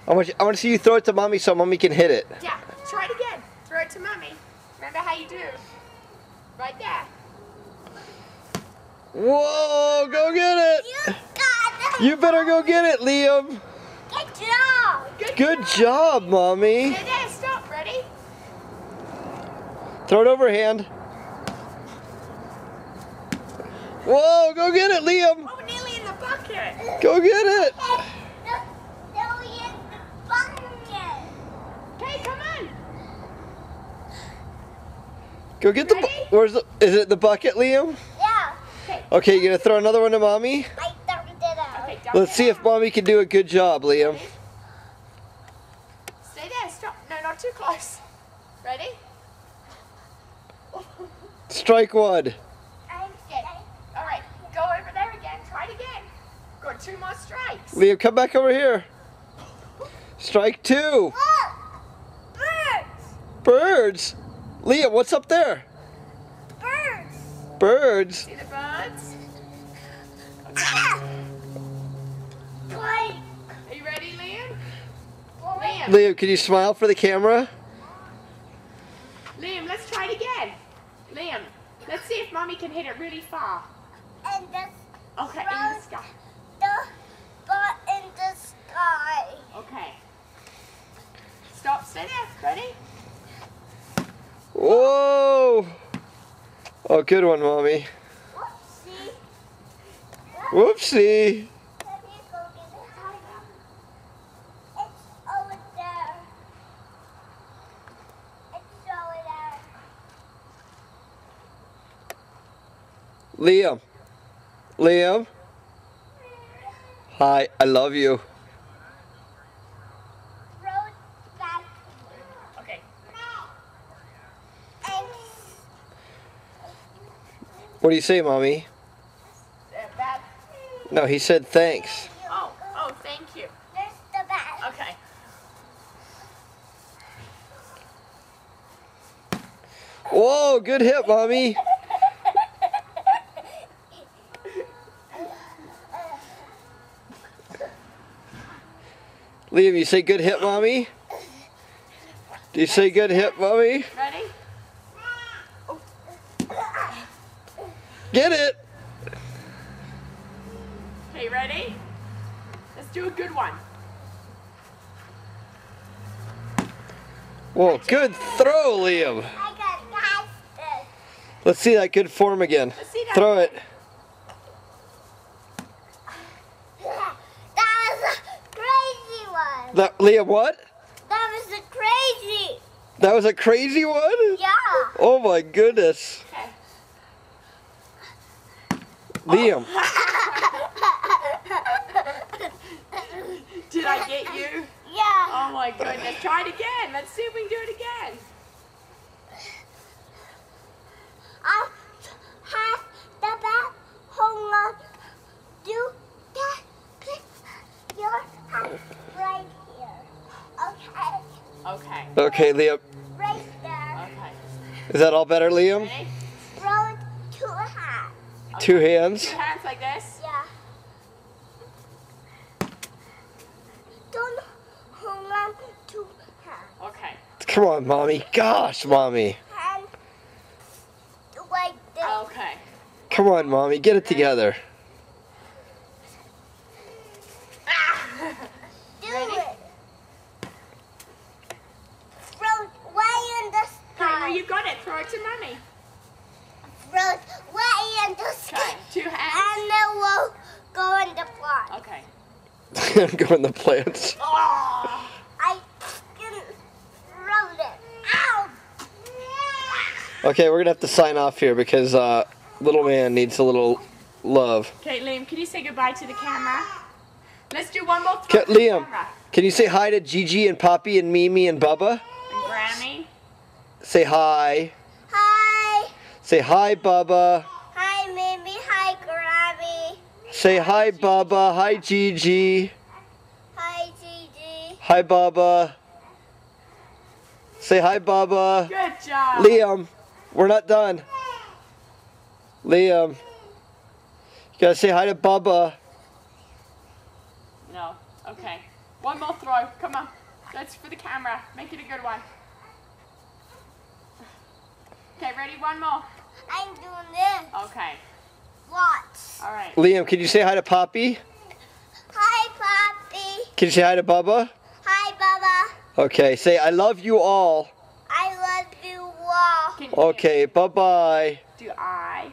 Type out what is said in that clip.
I want to see you throw it to mommy so mommy can hit it. Yeah, try it again. Throw it to mommy. Remember how you do. Right there. Whoa, go get it. You got it. You better go get it, Liam. Good job. Good job, mommy. Stay there, stop, ready? Throw it overhand. Whoa, go get it, Liam. Oh, nearly in the bucket. Go get it. Okay, come on. Go get the. Is it the bucket, Liam? Yeah. Okay, you gonna throw another one to mommy? I dumped it out. Okay, dump Let's it see if out. mommy can do a good job, Liam. Ready? Stay there, stop. No, not too close. Ready? Strike one. All right, go over there again. Try it again. Got 2 more strikes. Liam, come back over here. Strike two. Birds. Birds. Liam, what's up there? Birds. Birds. See the birds? Like, Are you ready, Liam? Liam, Liam, can you smile for the camera? Liam, let's try it again. Liam, let's see if mommy can hit it really far. and the Okay, in the sky. spot in the sky. Okay. Stop, stay there. Ready? Whoa. Oh, good one, mommy. Whoopsie. Whoopsie. Let me go get it. It's over there. It's over there. Liam. Liam. Hi, I love you. Road back. Okay. And What do you say, mommy? Bad. No, he said thanks. Oh, thank you. there's the bat. Okay. Whoa, good hit, mommy. Liam, you say good hit, mommy? Do you say good hit, mommy? Ready? Get it. Okay, ready? Let's do a good one. Whoa, good throw, Liam. I got faster. Let's see that good form again. Let's see that. Throw it. That was a crazy one. Liam, what? That was a crazy. That was a crazy one? Yeah. Oh my goodness. Okay. Liam. Did I get you? Yeah. Oh my goodness. Try it again. Let's see if we can do it again. I'll have the bat hold on. Do that. Put your hand right here. Okay. Okay. Okay, Liam. Right there. Okay. Is that all better, Liam? Ready? Throw it to a hat. Two hands. 2 hands like this. Yeah. Don't hold on to hand. Okay. Come on, mommy. Gosh, mommy. Hand like this. Okay. Come on, mommy. Get it together. Do Ready? it. Throw it way in the Okay, sky. well you got it. Throw it to mommy. Throw it way in the sky. Okay. 2 hands. And then we'll go in the pond. Okay. Go in the plants. Oh. I can throw it. Ow! Okay, we're gonna have to sign off here because little man needs a little love. Okay, Liam, can you say goodbye to the camera? Let's do one more throw Okay, to the Liam, camera. can you say hi to Gigi and Poppy and Mimi and Bubba? And Grammy. Say hi. Hi. Say hi, Bubba. Hi, Mimi. Hi, Grammy. Say hi, Bubba. Hi, Gigi. Hi, Gigi. Hi, Bubba. Say hi, Bubba. Good job. Liam, we're not done. Liam, you gotta say hi to Bubba. No. Okay. One more throw. Come on. That's for the camera. Make it a good one. Okay, ready? One more. I'm doing this. Okay. Watch. All right. Liam, can you say hi to Poppy? Hi, Poppy. Can you say hi to Bubba? Hi, Bubba. Okay, say I love you all. I love you all. Can, Okay, bye-bye. Do I